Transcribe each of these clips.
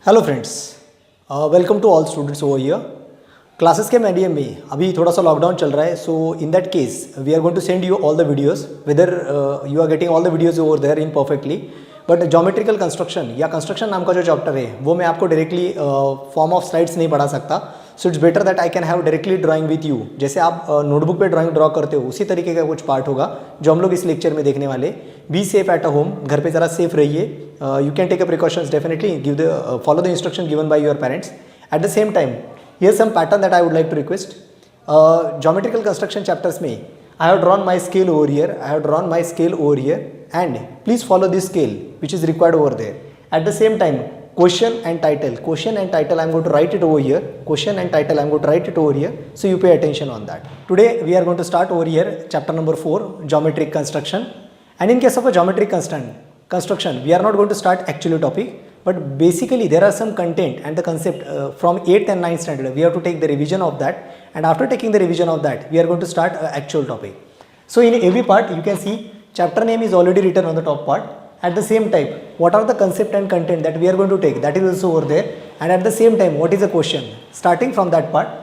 Hello friends, welcome to all students over here. Classes के medium में अभी थोड़ा सा लॉकडाउन चल रहा है, so in that case we are going to send you all the videos whether you are getting all the videos over there in perfectly. But geometrical construction या construction नाम का जो चैप्टर है वो मैं आपको डायरेक्टली फॉर्म ऑफ स्लाइड्स नहीं पढ़ा सकता। So it's better that I can have directly drawing with you. जैसे आप नोटबुक पे ड्राइंग ड्रॉ करते हो उसी तरीके का कुछ पार्ट होगा जो हम लोग इस लेक्चर में देखने वाले। Be safe at a home, घर पे ज़रा सेफ रहिए। You can take a precautions, definitely give the follow the instruction given by your parents. At the same time, here's some pattern that I would like to request. Geometrical construction chapters में I have drawn my scale over here, I have drawn my scale over here, and please follow this scale which is required over there. At the same time, question and title I'm going to write it over here. Question and title I'm going to write it over here, so you pay attention on that. Today we are going to start over here chapter number 4, geometric construction. And in case of a geometric construction, we are not going to start actual topic, but basically there are some content and the concept from 8th and 9th standard. We have to take the revision of that, and after taking the revision of that, we are going to start actual topic. So in every part, you can see chapter name is already written on the top part. At the same time, what are the concept and content that we are going to take, that is also over there. And at the same time, what is the question? Starting from that part,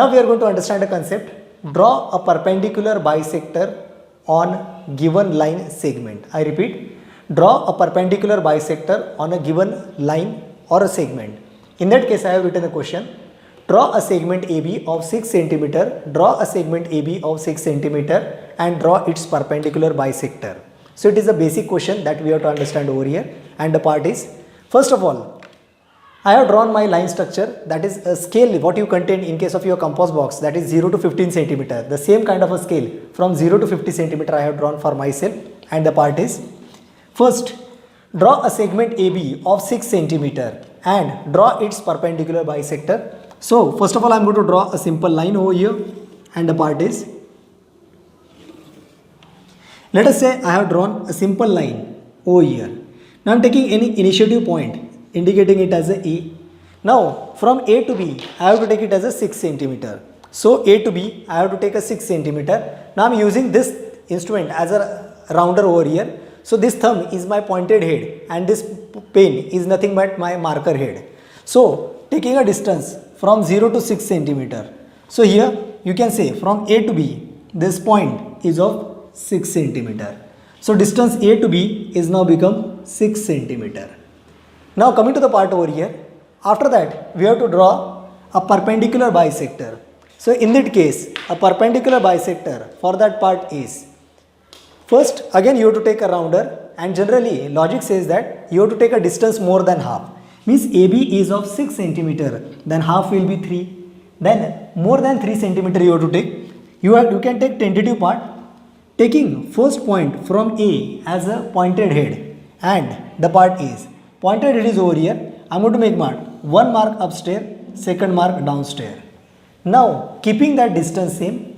now we are going to understand the concept. Draw a perpendicular bisector on given line segment. I repeat, draw a perpendicular bisector on a given line or a segment. In that case, I have written a question. Draw a segment AB of 6 cm, draw a segment AB of 6 cm and draw its perpendicular bisector. So it is a basic question that we have to understand over here, and the part is, first of all, I have drawn my line structure, that is a scale what you contain in case of your compass box, that is 0 to 15 cm. The same kind of a scale from 0 to 50 cm I have drawn for myself, and the part is, first, draw a segment AB of 6 cm and draw its perpendicular bisector. So, first of all, I am going to draw a simple line over here, and the part is, let us say I have drawn a simple line over here. Now, I am taking any initiative point, indicating it as a E. Now, from A to B, I have to take it as a 6 cm. So, A to B, I have to take a 6 cm. Now, I am using this instrument as a rounder over here. So this thumb is my pointed head and this pen is nothing but my marker head. So taking a distance from 0 to 6 cm. So here you can say from A to B, this point is of 6 cm. So distance A to B is now become 6 cm. Now coming to the part over here, after that we have to draw a perpendicular bisector. So in that case, a perpendicular bisector for that part is, first, again you have to take a rounder, and generally logic says that you have to take a distance more than half. Means AB is of 6 cm, then half will be 3. Then more than 3 cm you have to take. You can take tentative part, taking first point from A as a pointed head, and the part is, pointed head is over here. I am going to make mark, one mark upstairs, second mark downstairs. Now keeping that distance same,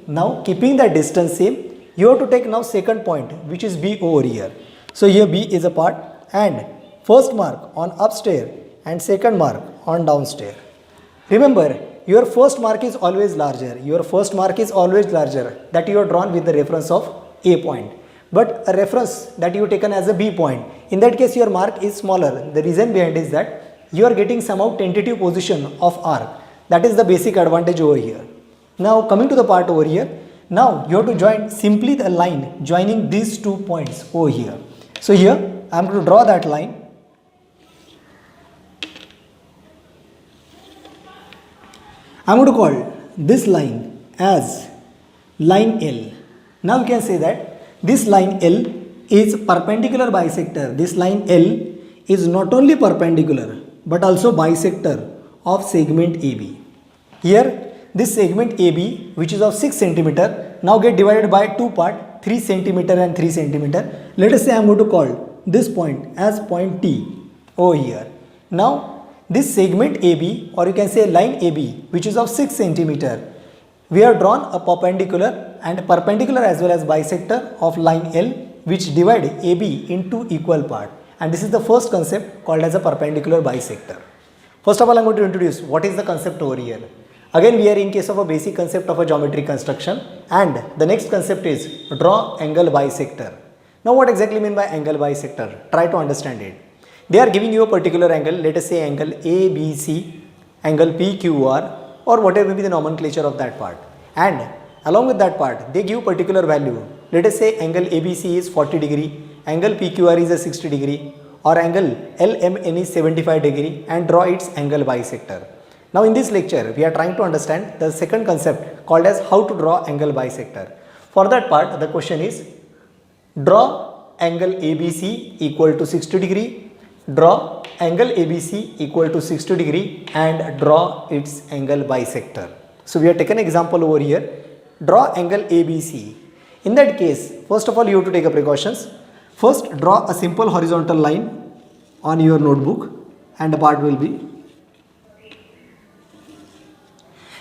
you have to take now second point, which is B over here. So here B is a part, and first mark on upstairs and second mark on downstairs. Remember, your first mark is always larger. That you have drawn with the reference of A point. But a reference that you have taken as a B point, in that case your mark is smaller. The reason behind is that you are getting somehow tentative position of arc. That is the basic advantage over here. Now coming to the part over here, now you have to join simply the line joining these 2 points over here. So here I am going to draw that line. I am going to call this line as line L. Now you can say that this line L is perpendicular bisector. This line L is not only perpendicular but also bisector of segment AB. Here this segment AB, which is of 6 cm, now get divided by 2 parts, 3 cm and 3 cm. Let us say I am going to call this point as point T over here. Now this segment AB, or you can say line AB, which is of 6 cm, we have drawn a perpendicular as well as bisector of line L, which divide AB into equal parts. And this is the first concept called as a perpendicular bisector. First of all, I am going to introduce what is the concept over here. Again, we are in case of a basic concept of a geometric construction, and the next concept is draw angle bisector. Now what exactly mean by angle bisector? Try to understand it. They are giving you a particular angle, let us say angle ABC, angle PQR, or whatever may be the nomenclature of that part. And along with that part, they give particular value. Let us say angle ABC is 40 degree, angle PQR is a 60 degree, or angle LMN is 75 degree, and draw its angle bisector. Now in this lecture, we are trying to understand the second concept called as how to draw angle bisector. For that part, the question is, draw angle ABC equal to 60 degree, draw angle ABC equal to 60 degree, and draw its angle bisector. So we have taken an example over here, draw angle ABC. In that case, first of all you have to take a precautions. First, draw a simple horizontal line on your notebook, and the part will be,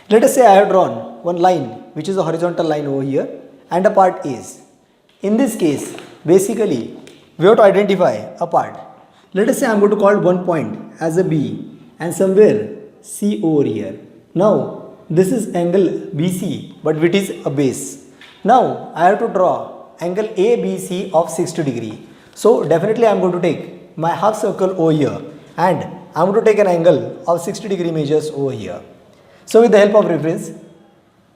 let us say I have drawn one line which is a horizontal line over here, and a part is. In this case, basically we have to identify a part. Let us say I am going to call one point as a B and somewhere C over here. Now this is angle BC, but which is a base. Now I have to draw angle ABC of 60 degree. So definitely I am going to take my half circle over here, and I am going to take an angle of 60 degree measures over here. So with the help of reference,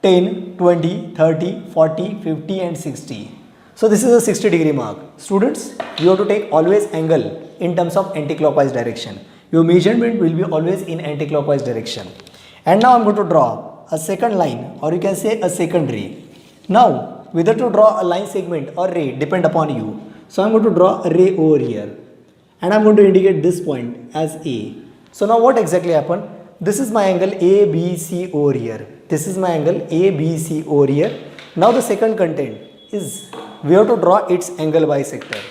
10, 20, 30, 40, 50 and 60. So this is a 60 degree mark. Students, you have to take always angle in terms of anti-clockwise direction. Your measurement will be always in anti-clockwise direction. And now I am going to draw a second line, or you can say a second ray. Now whether to draw a line segment or ray depend upon you. So I am going to draw a ray over here, and I am going to indicate this point as A. So now what exactly happened? This is my angle ABC over here. This is my angle ABC over here. Now the second content is, we have to draw its angle bisector.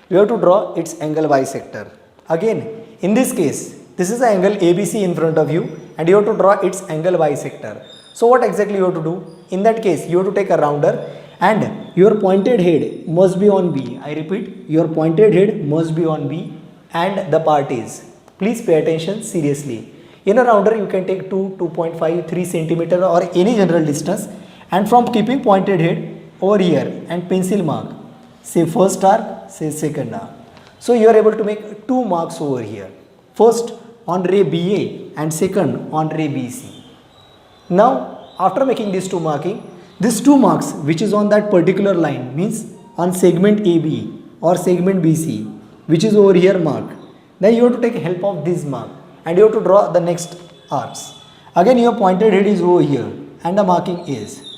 We have to draw its angle bisector. Again, in this case, this is the angle ABC in front of you, and you have to draw its angle bisector. So what exactly you have to do? In that case, you have to take a rounder, and your pointed head must be on B. I repeat, your pointed head must be on B, and the part is. Please pay attention seriously. In a rounder, you can take 2, 2.5, 3 centimeter or any general distance, and from keeping pointed head over here and pencil mark, say first arc, say second arc. So you are able to make 2 marks over here. First on ray BA and second on ray BC. Now after making these 2 marking, these 2 marks which is on that particular line means on segment AB or segment BC, which is over here marked. Then you have to take help of this mark, and you have to draw the next arcs. Again your pointed head is over here, and the marking is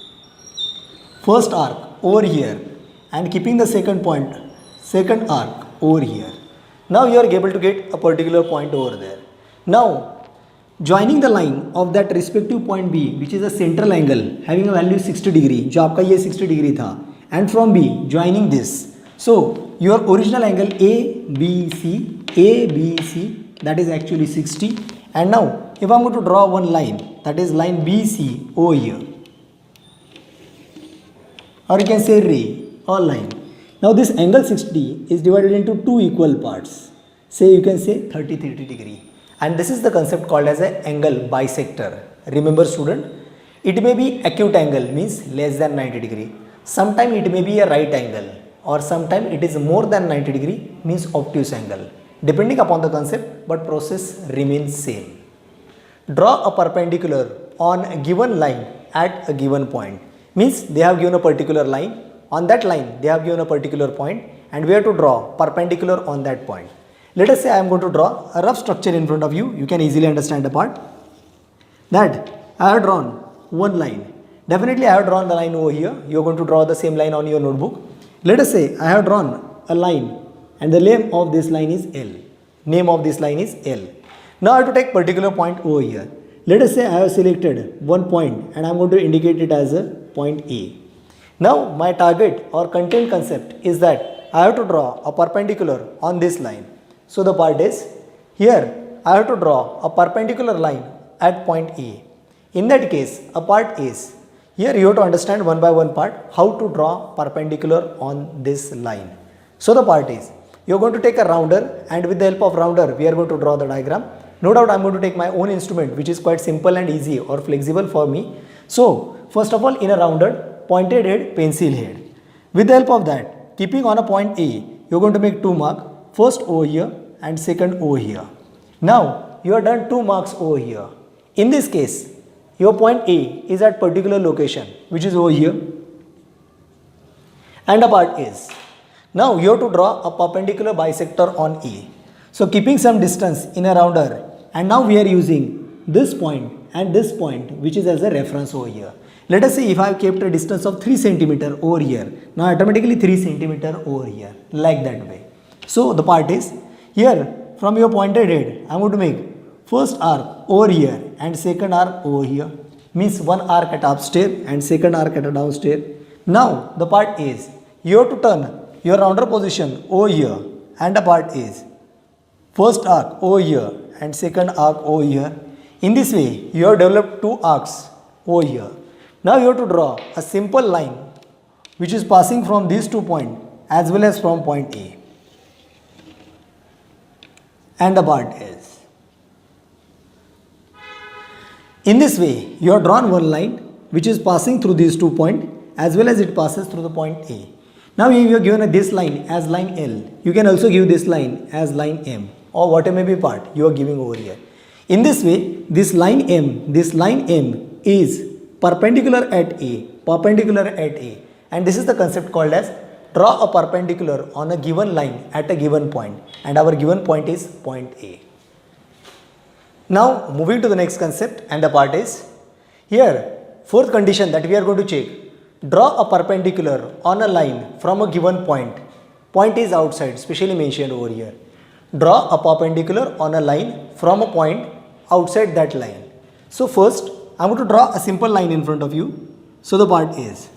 first arc over here, and keeping the second point, second arc over here. Now you are able to get a particular point over there. Now joining the line of that respective point B, which is a central angle having a value 60 degree, जो आपका ये 60 degree था, and from B joining this. So your original angle ABC, that is actually 60. And now if I am going to draw one line, that is line BC over here, or you can say ray or line. Now this angle 60 is divided into 2 equal parts. Say you can say 30 degree. And this is the concept called as an angle bisector. Remember student, it may be acute angle, means less than 90 degree. Sometime it may be a right angle, or sometime it is more than 90 degree, means obtuse angle. Depending upon the concept, but process remains same. Draw a perpendicular on a given line at a given point. Means they have given a particular line. On that line, they have given a particular point, and we have to draw perpendicular on that point. Let us say I am going to draw a rough structure in front of you. You can easily understand the part. That I have drawn one line. Definitely I have drawn the line over here. You are going to draw the same line on your notebook. Let us say I have drawn a line, and the name of this line is L. Name of this line is L. Now I have to take particular point over here. Let us say I have selected one point, and I am going to indicate it as a point A. Now my target or content concept is that I have to draw a perpendicular on this line. So the part is, here I have to draw a perpendicular line at point A. In that case, a part is, here you have to understand one by one part how to draw perpendicular on this line. So the part is, you are going to take a rounder, and with the help of rounder we are going to draw the diagram. No doubt I am going to take my own instrument, which is quite simple and easy or flexible for me. So first of all, in a rounded, pointed head, pencil head. With the help of that, keeping on a point A, you are going to make 2 marks. First over here and second over here. Now you are done 2 marks over here. In this case, your point A is at particular location, which is over here, and a part is. Now you have to draw a perpendicular bisector on A. So keeping some distance in a rounder, and now we are using this point and this point, which is as a reference over here. Let us say if I have kept a distance of 3 cm over here, now automatically 3 cm over here, like that way. So the part is here, from your pointed head, I am going to make first arc over here and second arc over here, means one arc at upstair and second arc at a downstair. Now the part is, you have to turn your rounder position over here, and the part is first arc over here and second arc over here. In this way, you have developed 2 arcs over here. Now you have to draw a simple line which is passing from these 2 points as well as from point A. And the part is. In this way, you have drawn one line which is passing through these 2 points as well as it passes through the point A. Now you are given this line as line L. You can also give this line as line M, or whatever may be part you are giving over here. In this way, this line M is perpendicular at A, and this is the concept called as draw a perpendicular on a given line at a given point, and our given point is point A. Now moving to the next concept, and the part is here, fourth condition that we are going to check. Draw a perpendicular on a line from a given point. Point is outside, specially mentioned over here. Draw a perpendicular on a line from a point outside that line. So first, I am going to draw a simple line in front of you. So the part is,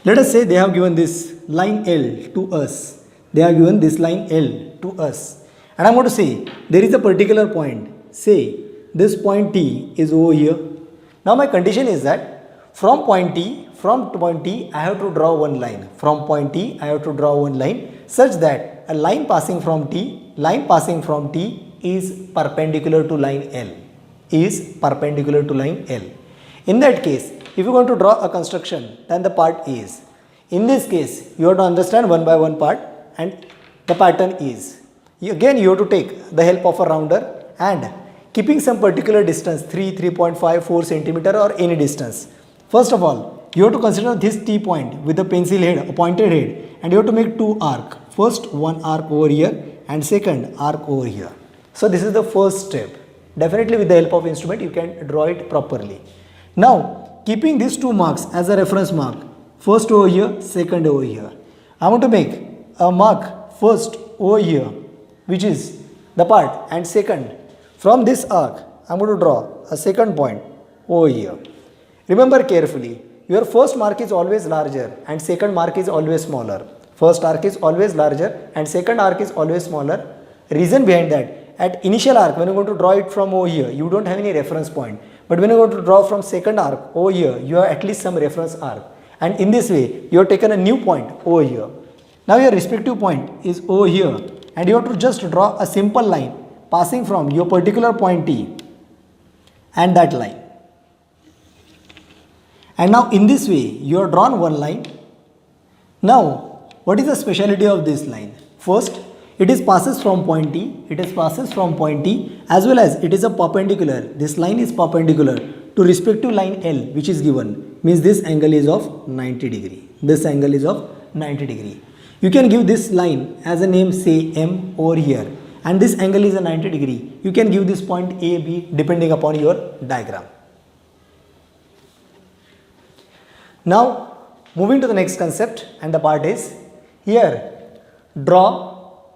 let us say they have given this line L to us. They have given this line L to us. And I am going to say, there is a particular point. Say, this point T is over here. Now my condition is that from point T, I have to draw one line. From point T, I have to draw one line such that a line passing from T is perpendicular to line L. In that case, if you are going to draw a construction, then the part is. In this case, you have to understand one by one part, and the pattern is. Again, you have to take the help of a rounder and keeping some particular distance, 3.5, 4 cm or any distance. First of all, you have to consider this T point with a pencil head, a pointed head, and you have to make 2 arcs. First one arc over here and second arc over here. So this is the first step. Definitely with the help of instrument you can draw it properly. Now keeping these 2 marks as a reference mark, first over here, second over here, I want to make a mark first over here, which is the part, and second from this arc I am going to draw a second point over here. Remember carefully, your first mark is always larger and second mark is always smaller. First arc is always larger and second arc is always smaller. Reason behind that, at initial arc when you are going to draw it from over here, you don't have any reference point. But when you are going to draw from second arc over here, you have at least some reference arc. And in this way, you have taken a new point over here. Now your respective point is over here, and you have to just draw a simple line passing from your particular point T and that line. And now in this way, you have drawn one line. Now, what is the speciality of this line? First, it is passes from point T, as well as it is a perpendicular. This line is perpendicular to respective line L, which is given, means this angle is of 90 degree. This angle is of 90 degree. You can give this line as a name, say M over here, and this angle is a 90 degree. You can give this point A, B depending upon your diagram. Now moving to the next concept, and the part is here, draw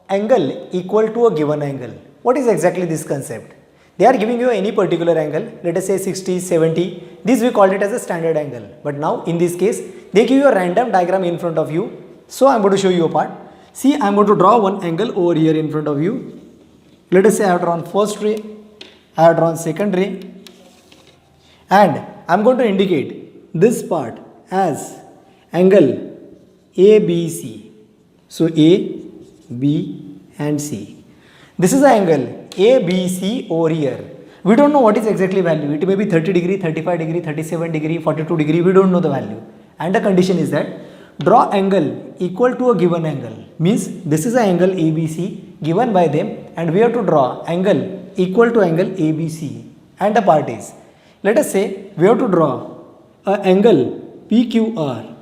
angle equal to a given angle. What is exactly this concept? They are giving you any particular angle, let us say 60, 70, this we call it as a standard angle. But now in this case, they give you a random diagram in front of you. So I am going to show you a part. See, I am going to draw one angle over here in front of you. Let us say I have drawn first ray, I have drawn second ray, and I am going to indicate this part as angle ABC. So A, B and C. This is the angle ABC over here. We don't know what is exactly value. It may be 30 degree, 35 degree, 37 degree, 42 degree. We don't know the value. And the condition is that draw angle equal to a given angle. means this is an angle ABC given by them and we have to draw angle equal to angle ABC and the part is, let us say we have to draw an angle PQR,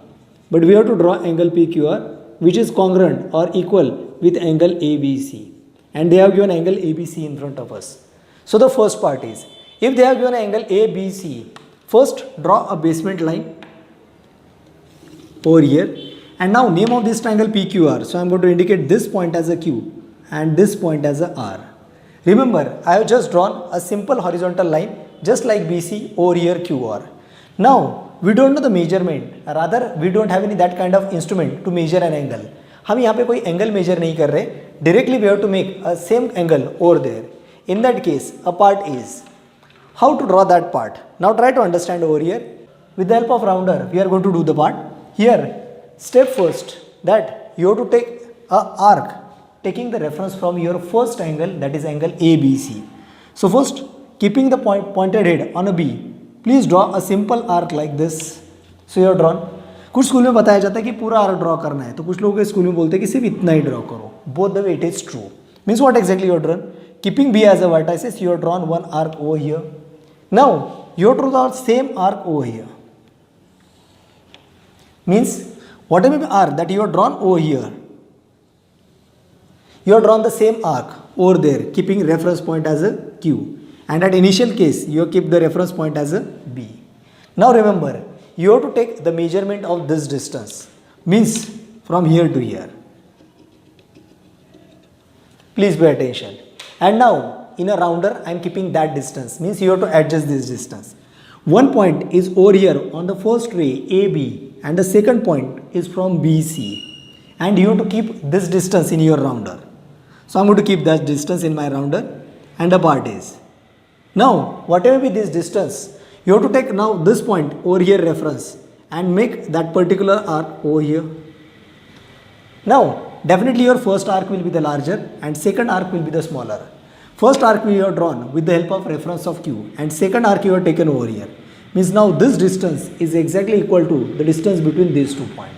but we have to draw angle PQR which is congruent or equal with angle ABC and they have given angle ABC in front of us. So the first part is, if they have given angle ABC, first draw a basement line over here and now name of this triangle PQR. So I am going to indicate this point as a Q and this point as a R. Remember, I have just drawn a simple horizontal line just like BC over here QR. Now we don't know the measurement, rather we don't have any that kind of instrument to measure an angle. हम यहाँ पे कोई angle measure नहीं कर रहे, directly we have to make a same angle over there. In that case, a part is, how to draw that part? Now try to understand over here. With the help of rounder, we are going to do the part. Here, step first, that you have to take a arc, taking the reference from your first angle, that is angle ABC. So first, keeping the pointed head on a B, please draw a simple arc like this. So you have drawn. कुछ school में बताया जाता है कि पूरा arc draw करना है, तो कुछ लोगों के स्कूल में बोलते हैं कि सिर्फ इतना ही ड्रॉ करो. Both the way it is true. Means what exactly you have drawn? Keeping B as a vertices, you have drawn one arc over here. Now you have to draw same arc over here. Means whatever arc that you have drawn over here, you have drawn the same arc over there, keeping reference point as a Q. And at initial case, you have kept the reference point as a B. Now remember, you have to take the measurement of this distance. Means from here to here. Please pay attention. And now in a rounder I am keeping that distance, means you have to adjust this distance. One point is over here on the first ray AB and the second point is from BC and you have to keep this distance in your rounder. So I am going to keep that distance in my rounder and the part is. Now whatever be this distance, you have to take now this point over here reference and make that particular arc over here. Now definitely your first arc will be the larger and second arc will be the smaller. First arc we have drawn with the help of reference of Q and second arc you have taken over here. Means now this distance is exactly equal to the distance between these 2 points.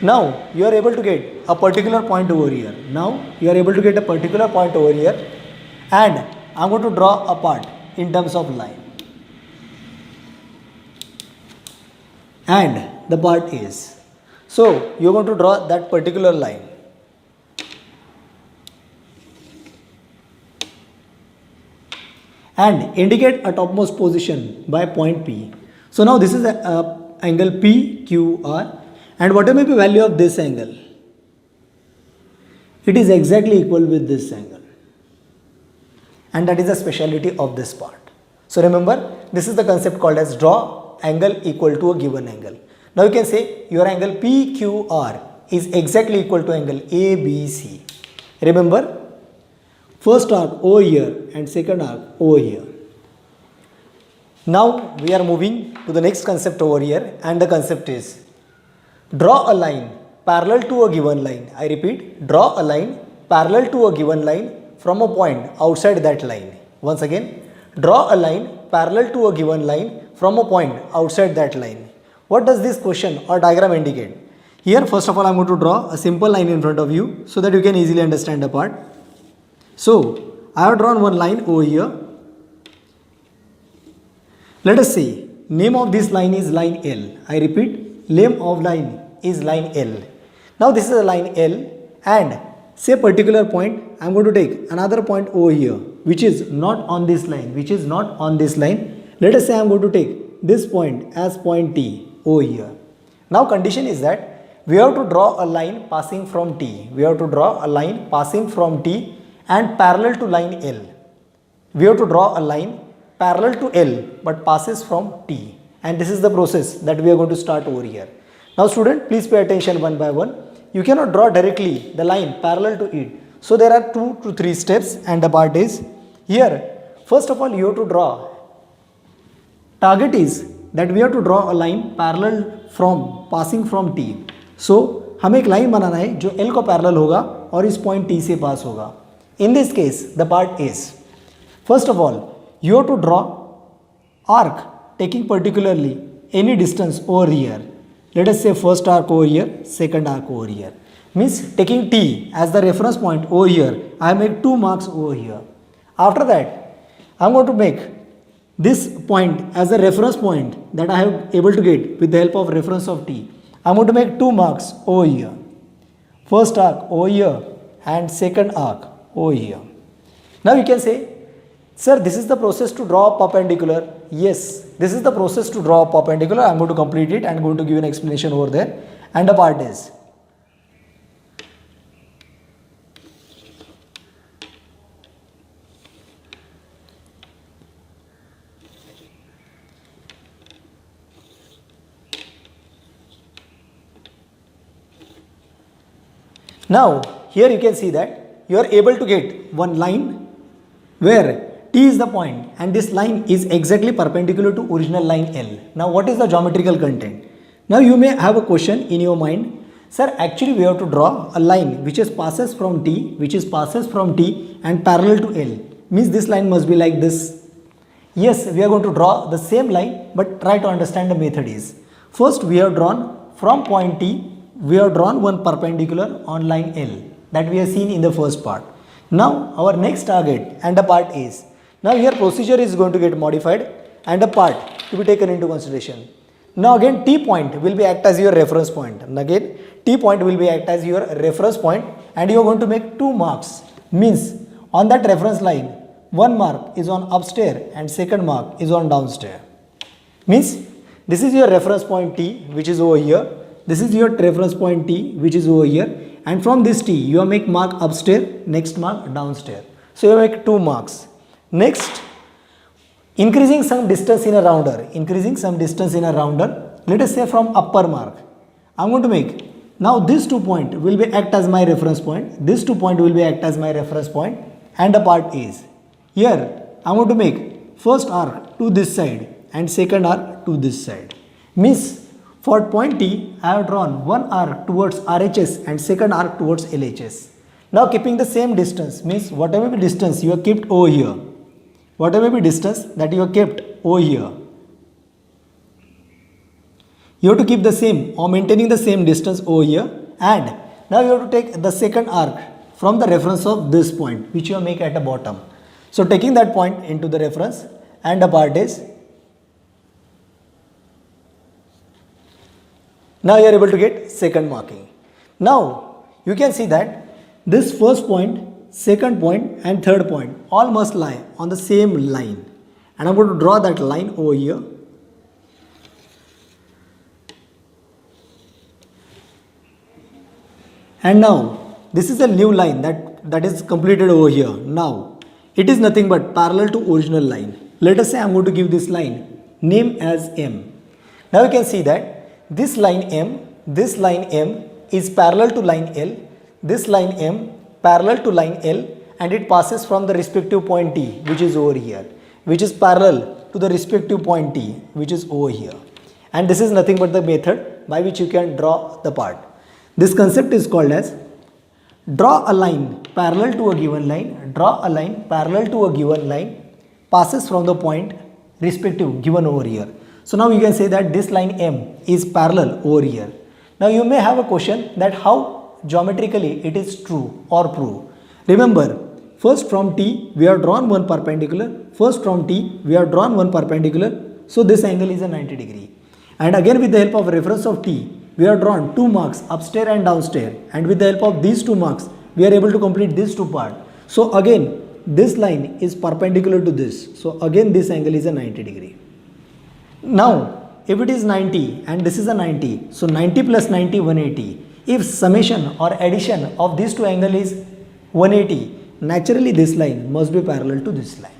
Now you are able to get a particular point over here. Now you are able to get a particular point over here and I am going to draw a part in terms of line. And the part is. So you are going to draw that particular line. And indicate a topmost position by point P. So now this is a angle PQR and whatever may be value of this angle, it is exactly equal with this angle. And that is the speciality of this part. So remember, this is the concept called as draw angle equal to a given angle. Now you can say your angle PQR is exactly equal to angle ABC. Remember, first arc over here and second arc over here. Now we are moving to the next concept over here and the concept is draw a line parallel to a given line. I repeat, draw a line parallel to a given line from a point outside that line. Once again, draw a line parallel to a given line from a point outside that line. What does this question or diagram indicate? Here first of all I am going to draw a simple line in front of you so that you can easily understand the part. So I have drawn one line over here. Let us say name of this line is line L. I repeat, name of line is line L. Now this is a line L and say particular point I am going to take another point over here which is not on this line, Let us say I am going to take this point as point T over here. Now condition is that we have to draw a line passing from T. And parallel to line L. We have to draw a line parallel to L but passes from T. And this is the process that we are going to start over here. Now student, please pay attention one by one. You cannot draw directly the line parallel to it. So there are 2 to 3 steps and the part is here. First of all you have to draw. Target is that we have to draw a line parallel from passing from T. So हमें एक line बनाना है जो L को parallel होगा और इस point T से पास होगा. In this case, the part is, first of all, you have to draw arc taking particularly any distance over here. Let us say first arc over here, second arc over here. Means taking T as the reference point over here, I make 2 marks over here. After that, I am going to make this point as a reference point that I have able to get with the help of reference of T. I am going to make 2 marks over here. First arc over here and second arc over here. Now you can say, sir, this is the process to draw a perpendicular. Yes, this is the process to draw a perpendicular. I am going to complete it and going to give an explanation over there. And the part is, now here you can see that you are able to get one line where T is the point and this line is exactly perpendicular to original line L. Now what is the geometrical content? Now you may have a question in your mind, sir, actually we have to draw a line which passes from T and parallel to L. Means this line must be like this. Yes, we are going to draw the same line, but try to understand the method is. First we have drawn from point T, we have drawn one perpendicular on line L that we have seen in the first part. Now our next target and the part is, now here procedure is going to get modified and a part to be taken into consideration. Now again T point will be act as your reference point. And again T point will be act as your reference point and you are going to make 2 marks. Means on that reference line, 1 mark is on upstair and second mark is on downstair. Means this is your reference point T which is over here. This is your reference point T which is over here. And from this T you make mark upstair, next mark downstair. So you make 2 marks. Next, increasing some distance in a rounder, let us say from upper mark, I am going to make, now this 2 point will be act as my reference point, this 2 point will be act as my reference point and the part is, here I am going to make first arc to this side and second arc to this side. Means for point T, I have drawn one arc towards RHS and second arc towards LHS. Now keeping the same distance, means whatever the distance you have kept over here, whatever be distance that you have kept over here, you have to keep the same or maintaining the same distance over here, and now you have to take the second arc from the reference of this point which you make at the bottom. So taking that point into the reference and the part is, now you are able to get second marking. Now you can see that this first point, second point and third point all must lie on the same line, and I am going to draw that line over here. And now this is a new line that is completed over here. Now it is nothing but parallel to original line. Let us say I am going to give this line name as M. Now you can see that this line M is parallel to line L, this line M parallel to line L, and it passes from the respective point T which is over here, which is parallel to the respective point T which is over here. And this is nothing but the method by which you can draw the part. This concept is called as draw a line parallel to a given line, passes from the point respective given over here. So now you can say that this line M is parallel over here. Now you may have a question that how geometrically it is true or prove. Remember, first from T we have drawn one perpendicular, so this angle is a 90 degree. And again with the help of reference of T, we have drawn 2 marks upstair and downstair, and with the help of these 2 marks we are able to complete these 2 parts. So again this line is perpendicular to this, so again this angle is a 90 degree. Now if it is 90 and this is a 90, so 90 plus 90 180. If summation or addition of these two angles is 180, naturally this line must be parallel to this line.